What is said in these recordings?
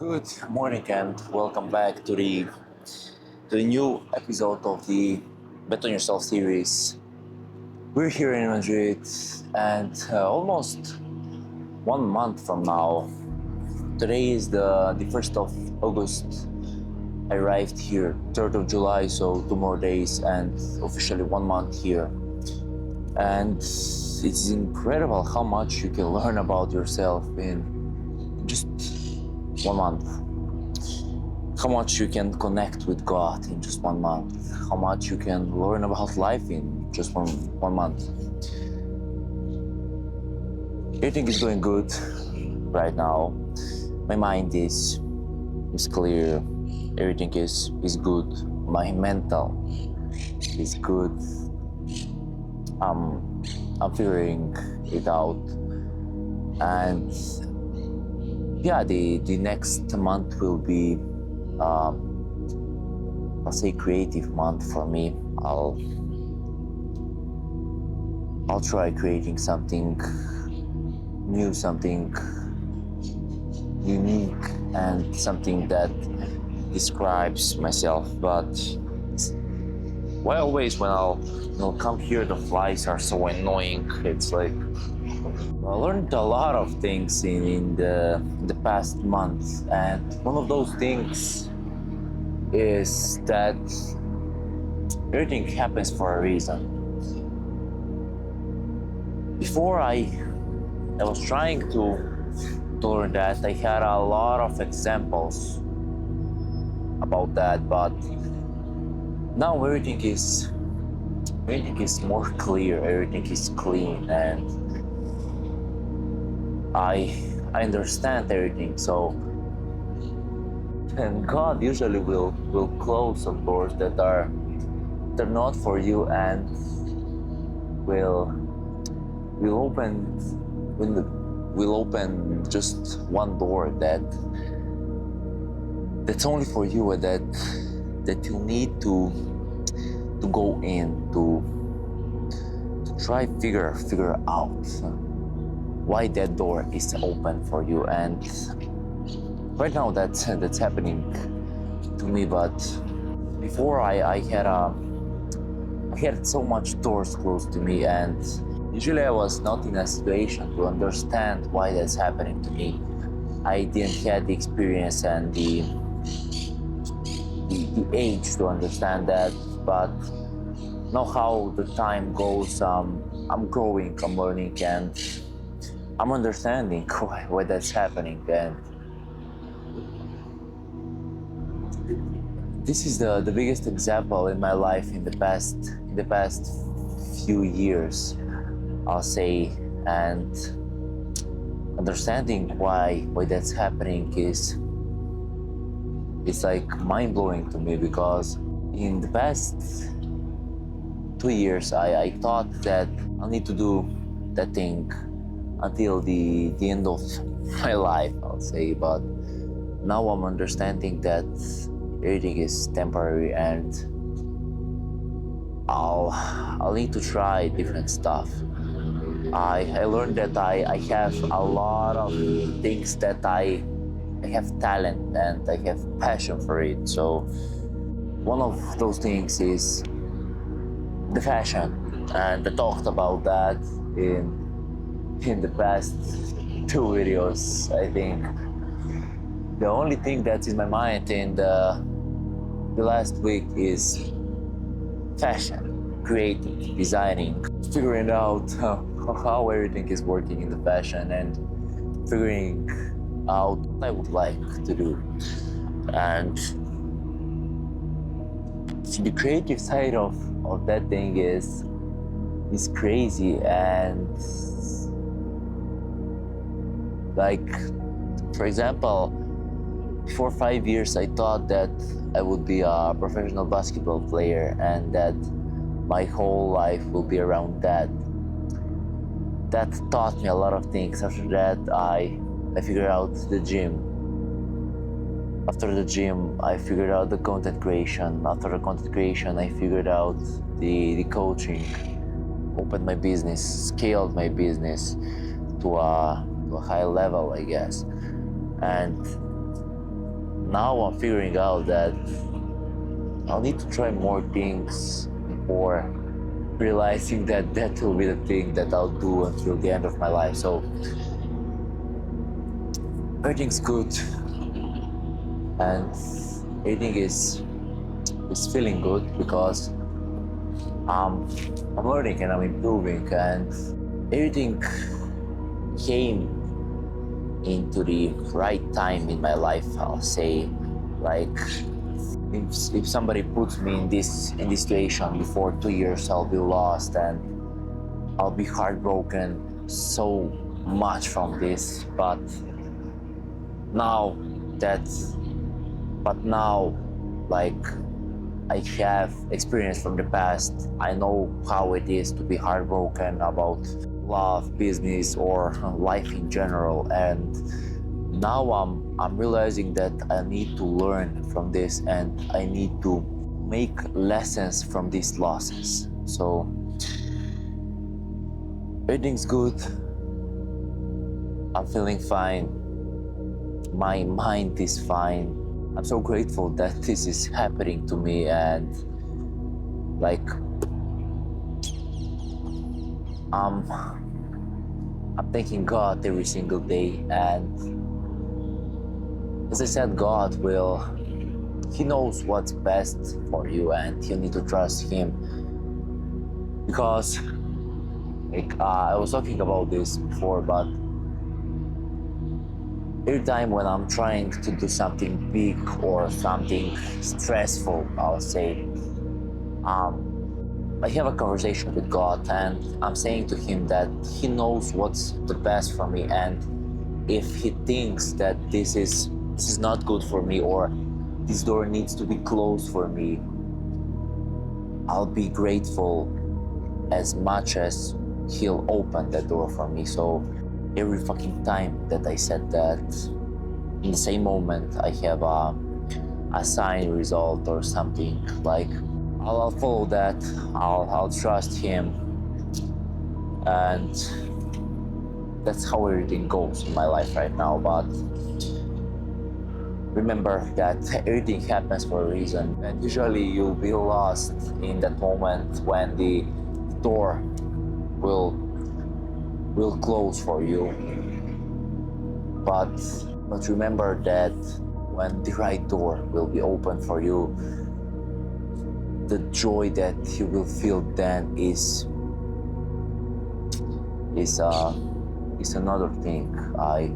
Good morning and welcome back to the new episode of the Bet on Yourself series. We're here in Madrid and almost 1 month from now. Today is the 1st of August. I arrived here 3rd of July, so 2 more days and officially 1 month here. And it's incredible how much you can learn about yourself in just 1 month. How much you can connect with God in just 1 month. How much you can learn about life in just one month. Everything is going good right now. My mind is clear. Everything is good. My mental is good. I'm figuring it out. And yeah, the next month will be I'll say creative month for me. I'll try creating something new, something unique, and something that describes myself. But why always when I'll come here the flies are so annoying. It's like I learned a lot of things in the past month, and one of those things is that everything happens for a reason. Before I was trying to learn that, I had a lot of examples about that, but now everything is more clear, everything is clean, and I understand everything. So, and God usually will close some doors that are they're not for you, and will open just one door that's only for you, and that you need to go in to try figure out why that door is open for you. And right now that's happening to me. But before I had so much doors closed to me, and usually I was not in a situation to understand why that's happening to me. I didn't have the experience and the age to understand that. But now how the time goes, I'm growing, I'm learning, and I'm understanding why that's happening. And this is the biggest example in my life in the past few years, I'll say. And understanding why that's happening is like mind-blowing to me, because in the past 2 years I thought that I'll need to do that thing until the end of my life, I'll say. But now I'm understanding that everything is temporary, and I'll need to try different stuff. I learned that I have a lot of things that I have talent and I have passion for it. So one of those things is the fashion, and I talked about that in the past 2 videos, I think. The only thing that's in my mind in the last week is fashion, creating, designing, figuring out how everything is working in the fashion, and figuring out what I would like to do. And the creative side of that thing is crazy. And like, for example, for 5 years I thought that I would be a professional basketball player, and that my whole life will be around that. That taught me a lot of things. After that, I figured out the gym. After the gym, I figured out the content creation. After the content creation, I figured out the coaching. Opened my business, scaled my business to a high level, I guess. And now I'm figuring out that I'll need to try more things before realizing that that will be the thing that I'll do until the end of my life. So everything's good and everything is feeling good because I'm learning and I'm improving, and everything came into the right time in my life. I'll say, like, if somebody puts me in this situation before 2 years, I'll be lost and I'll be heartbroken so much from this. But now like, I have experience from the past. I know how it is to be heartbroken about love, business, or life in general. And now I'm realizing that I need to learn from this and I need to make lessons from these losses. So everything's good. I'm feeling fine. My mind is fine. I'm so grateful that this is happening to me, and like I'm thanking God every single day. And as I said, He knows what's best for you, and you need to trust Him. Because I was talking about this before, but every time when I'm trying to do something big or something stressful, I'll say, I have a conversation with God and I'm saying to Him that He knows what's the best for me, and if He thinks that this is not good for me or this door needs to be closed for me, I'll be grateful as much as He'll open that door for me. So every fucking time that I said that, in the same moment I have a sign result or something, like I'll follow that, I'll trust Him, and that's how everything goes in my life right now. But remember that everything happens for a reason, and usually you'll be lost in that moment when the door will close for you. But remember that when the right door will be open for you, the joy that you will feel then is another thing. I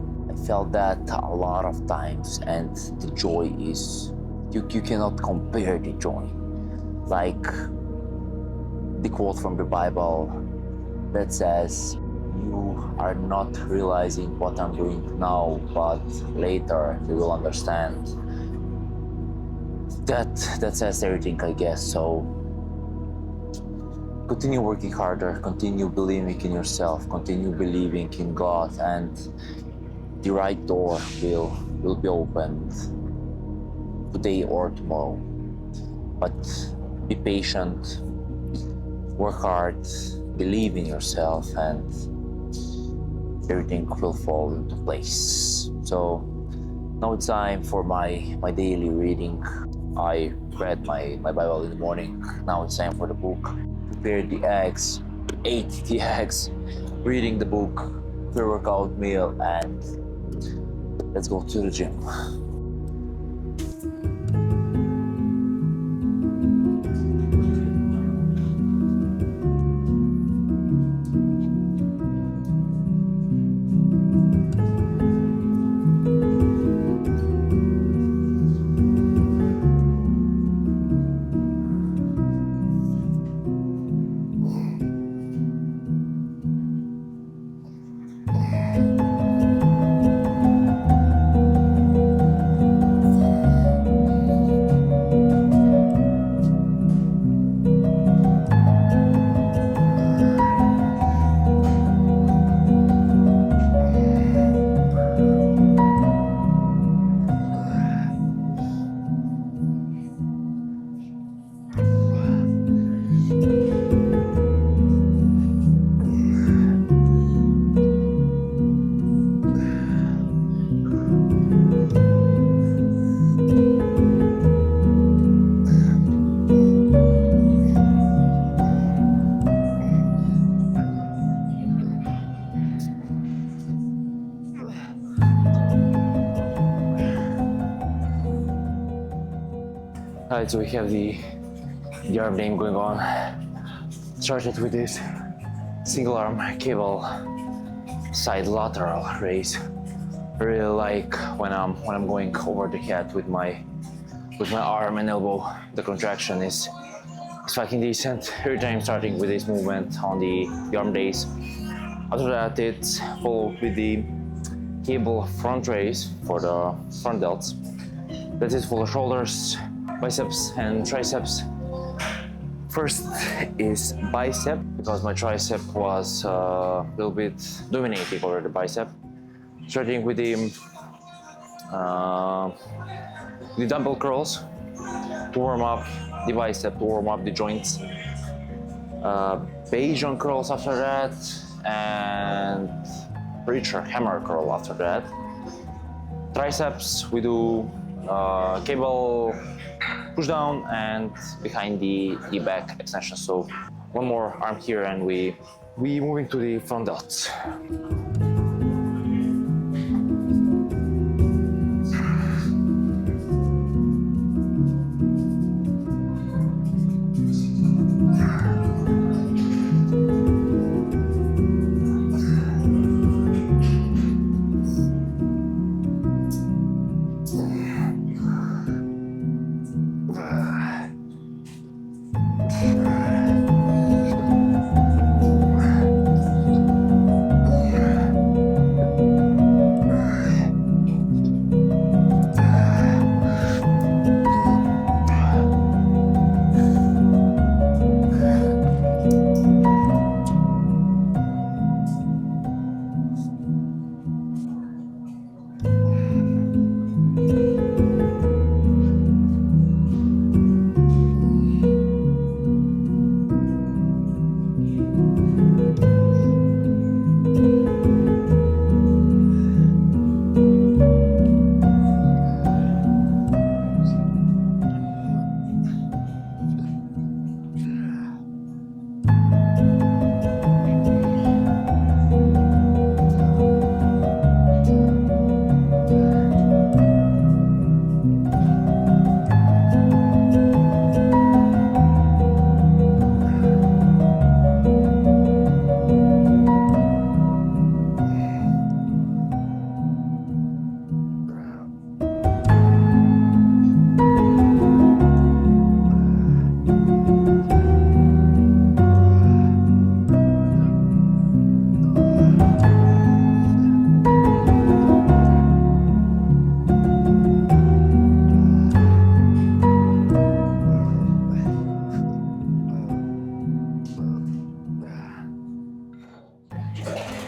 felt that a lot of times, and the joy is you cannot compare the joy. Like the quote from the Bible that says, "You are not realizing what I'm doing now, but later you will understand." That says everything, I guess. So continue working harder, continue believing in yourself, continue believing in God, and the right door will be opened today or tomorrow. But be patient, work hard, believe in yourself, and everything will fall into place. So now it's time for my daily reading. I read my Bible in the morning. Now it's time for the book. Prepared the eggs, ate the eggs, reading the book, pre-workout meal, and let's go to the gym. Alright, so we have the arm game going on. Started with this single arm cable side lateral raise. I really like when I'm going over the head with my arm and elbow. The contraction is fucking decent. Every time starting with this movement on the arm days. After that, it's followed with the cable front raise for the front delts. That is for the shoulders, biceps and triceps. First is bicep, because my tricep was a little bit dominating over the bicep. Starting with the dumbbell curls to warm up the bicep, to warm up the joints. Bayesian curls after that, and preacher hammer curl after that. Triceps, we do cable push down and behind the back extension. So one more arm here and we moving to the front delts.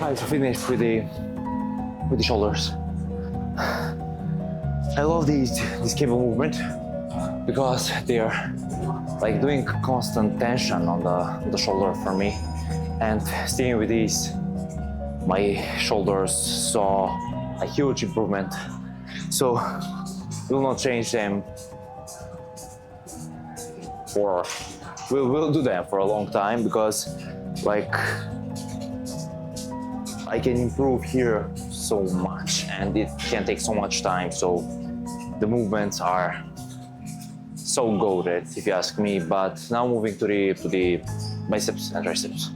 I finished with the shoulders. I love this cable movement because they are like doing constant tension on the shoulder for me, and staying with these, my shoulders saw a huge improvement. So we'll not change them for we'll do them for a long time, because like I can improve here so much and it can take so much time. So the movements are so goated, if you ask me. But now moving to the biceps and triceps.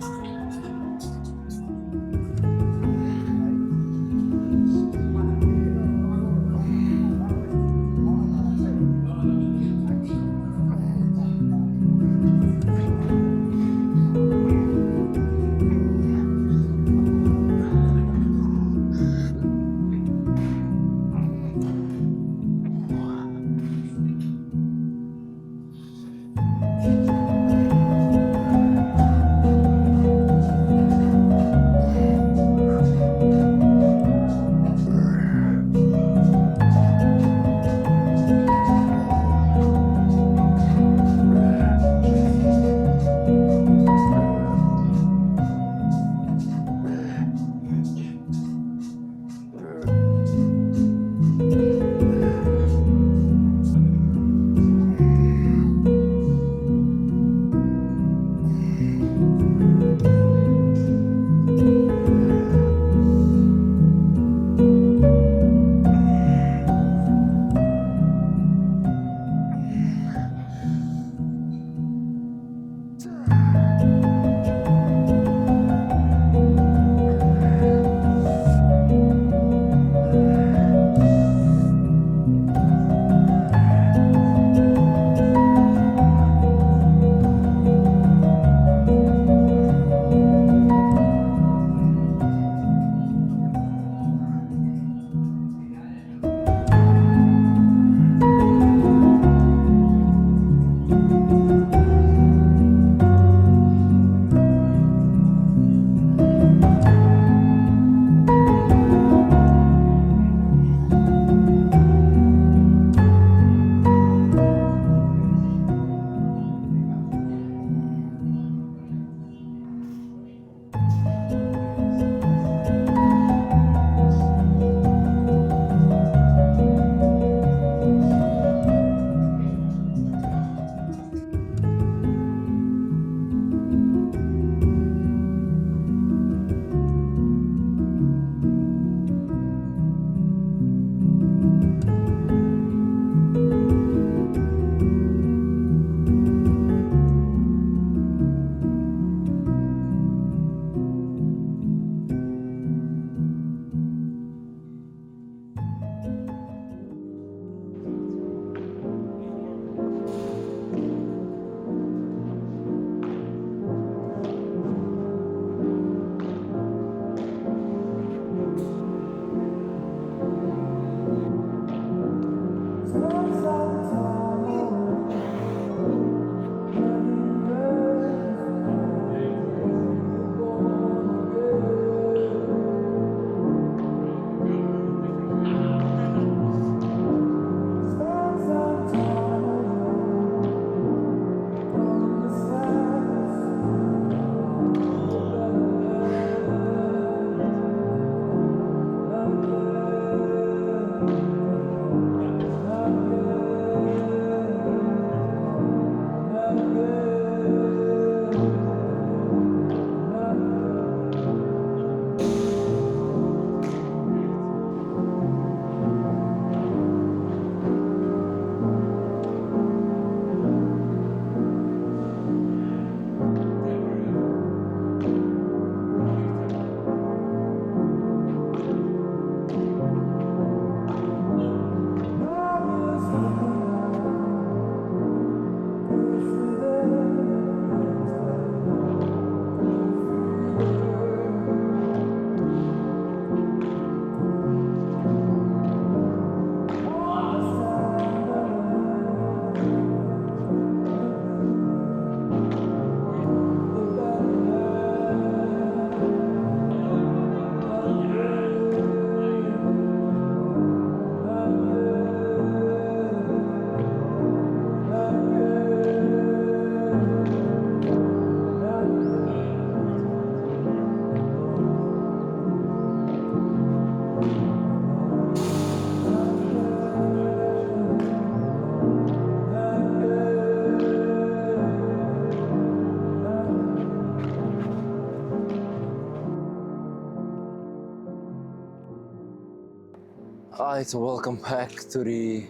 Alright, so welcome back to the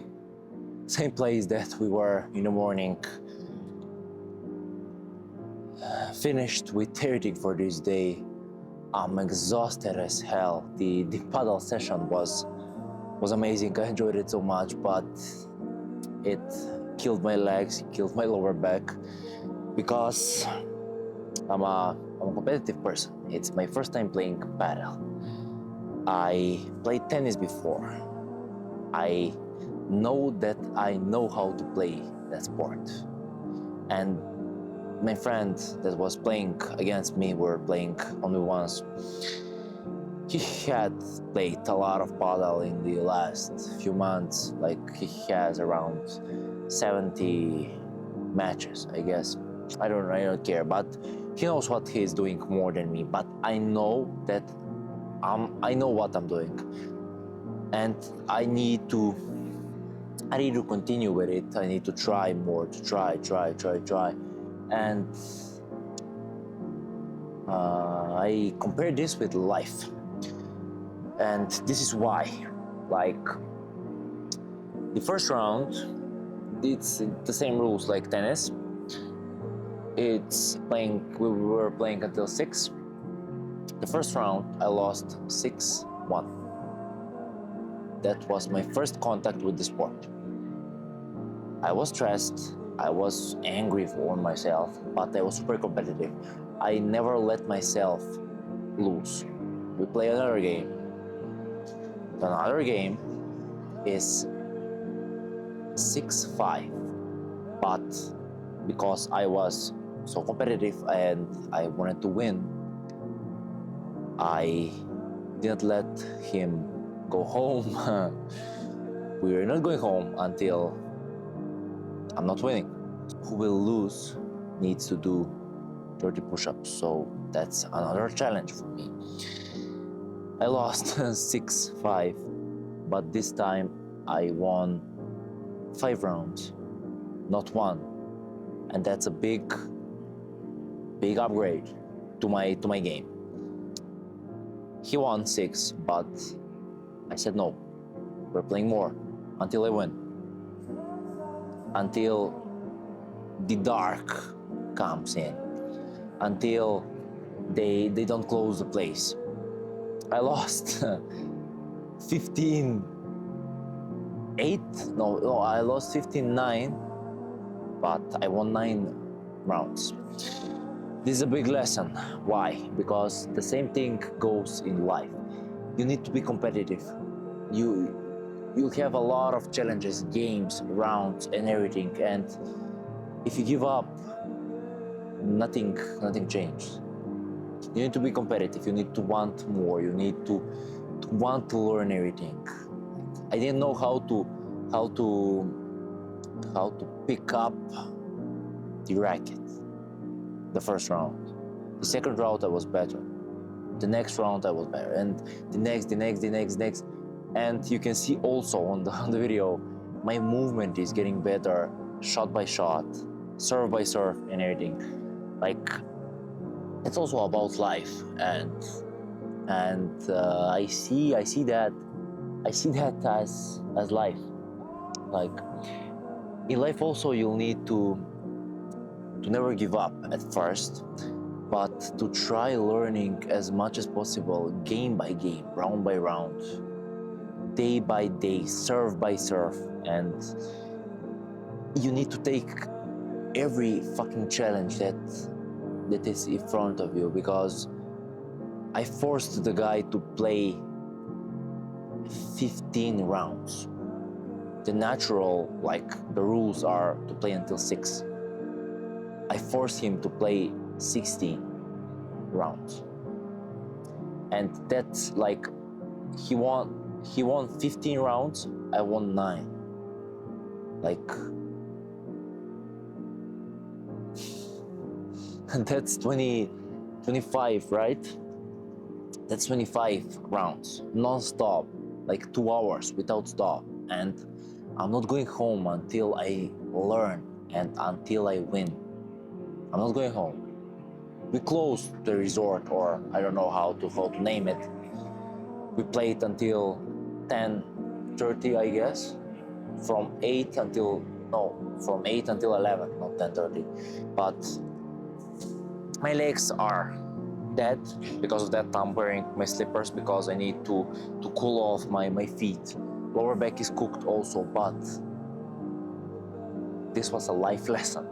same place that we were in the morning. Finished with everything for this day. I'm exhausted as hell. The paddle session was amazing. I enjoyed it so much, but it killed my legs, killed my lower back, because I'm a competitive person. It's my first time playing paddle. I played tennis before. I know that I know how to play that sport. And my friend that was playing against me, were playing only once. He had played a lot of paddle in the last few months. Like, he has around 70 matches, I guess. I don't care, but he knows what he's doing more than me. But I know that I know what I'm doing, and I need to continue with it. I need to try more, to try, and I compare this with life, and this is why. Like, the first round, it's the same rules like tennis. It's playing. We were playing until 6. The first round, I lost 6-1. That was my first contact with the sport. I was stressed, I was angry for myself, but I was super competitive. I never let myself lose. We play another game. Another game is 6-5, but because I was so competitive and I wanted to win, I didn't let him go home. We were not going home until I'm not winning. Who will lose needs to do 30 push-ups, so that's another challenge for me. I lost 6-5, but this time I won 5 rounds, not 1, and that's a big upgrade to my game. He won 6, but I said no. We're playing more until I win. Until the dark comes in. Until they don't close the place. I lost 15-8. No, I lost 15-9, but I won 9 rounds. This is a big lesson. Why? Because the same thing goes in life. You need to be competitive. You'll have a lot of challenges, games, rounds, and everything. And if you give up, nothing changes. You need to be competitive. You need to want more. You need to want to learn everything. I didn't know how to pick up the racket. The first round. The second round I was better. The next round I was better, and the next. And you can see also on the video, my movement is getting better, shot by shot, serve by serve, and everything. Like, it's also about life, and I see that as life. Like, in life also, you'll need to never give up at first, but to try learning as much as possible, game by game, round by round, day by day, serve by serve. And you need to take every fucking challenge that is in front of you, because I forced the guy to play 15 rounds. The natural, like, the rules are to play until 6. I forced him to play 16 rounds, and that's like, he won 15 rounds, I won 9. Like, and that's 25, right? That's 25 rounds non-stop, like 2 hours without stop, and I'm not going home until I learn and until I win. I'm not going home. We closed the resort, or I don't know how to name it. We played until 10 10:30, I guess. From 8 until from 8 until 11, not 10:30. But my legs are dead. Because of that, I'm wearing my slippers because I need to cool off my feet. Lower back is cooked also, but this was a life lesson.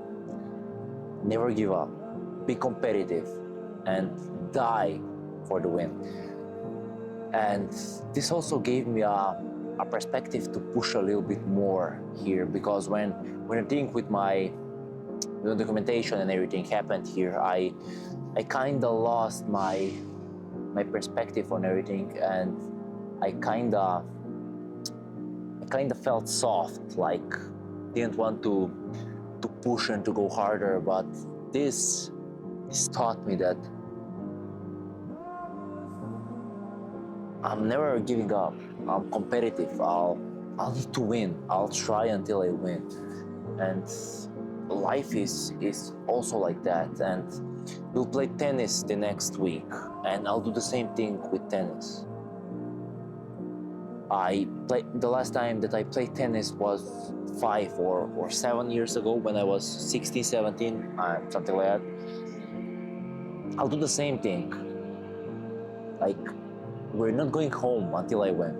Never give up, be competitive, and die for the win. And this also gave me a perspective to push a little bit more here, because when I think with my documentation and everything happened here, I kind of lost my perspective on everything, and I kind of felt soft, like didn't want to push and to go harder. But this taught me that I'm never giving up. I'm competitive. I'll need to win. I'll try until I win. And life is also like that. And we'll play tennis the next week, and I'll do the same thing with tennis. The last time that I played tennis was 5 or 7 years ago, when I was 16, 17, something like that. I'll do the same thing. Like, we're not going home until I win.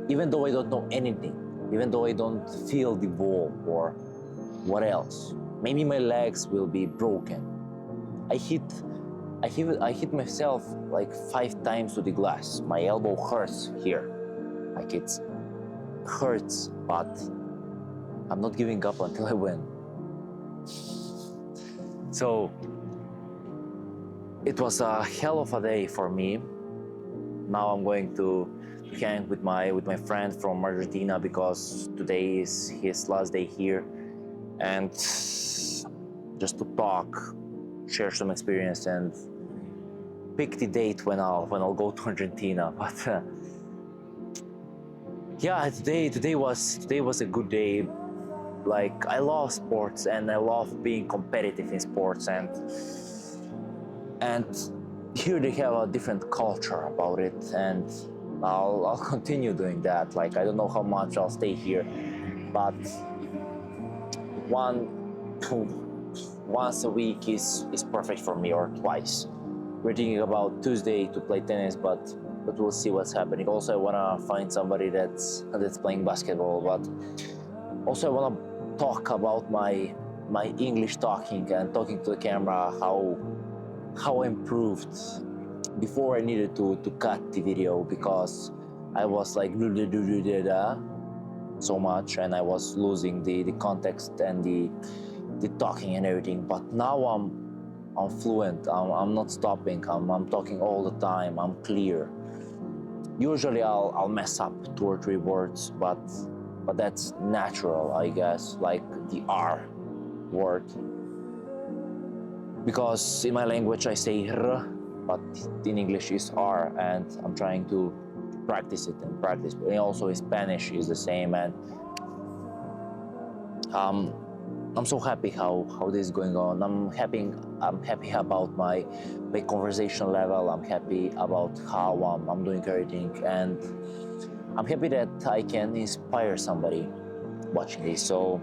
Even though I don't know anything, even though I don't feel the ball or what else. Maybe my legs will be broken. I hit myself like 5 times to the glass. My elbow hurts here. Like, it hurts, but I'm not giving up until I win. So it was a hell of a day for me. Now I'm going to hang with my friend from Argentina, because today is his last day here, and just to talk, share some experience, and pick the date when I'll go to Argentina. But yeah, today was a good day. Like, I love sports, and I love being competitive in sports, and here they have a different culture about it, and I'll continue doing that. Like, I don't know how much I'll stay here, but once a week is perfect for me, or twice. We're thinking about Tuesday to play tennis, but we'll see what's happening. Also, I wanna find somebody that's playing basketball, but also I wanna talk about my English talking and talking to the camera, how I improved. Before, I needed to cut the video because I was like so much, and I was losing the context and the talking and everything. But now I'm fluent. I'm not stopping. I'm talking all the time. I'm clear. Usually I'll mess up 2 or 3 words, but that's natural, I guess, like the R word. Because in my language I say R, but in English is R, and I'm trying to practice it and practice. And also in Spanish is the same, and I'm so happy how this is going on. I'm happy about my conversation level. I'm happy about how I'm doing everything, and I'm happy that I can inspire somebody watching this. So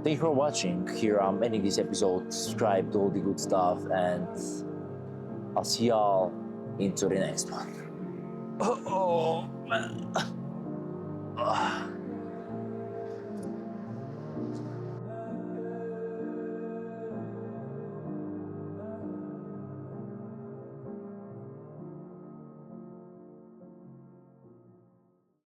thank you for watching. Here I'm ending this episode. Subscribe to all the good stuff, and I'll see y'all into the next one. Oh man.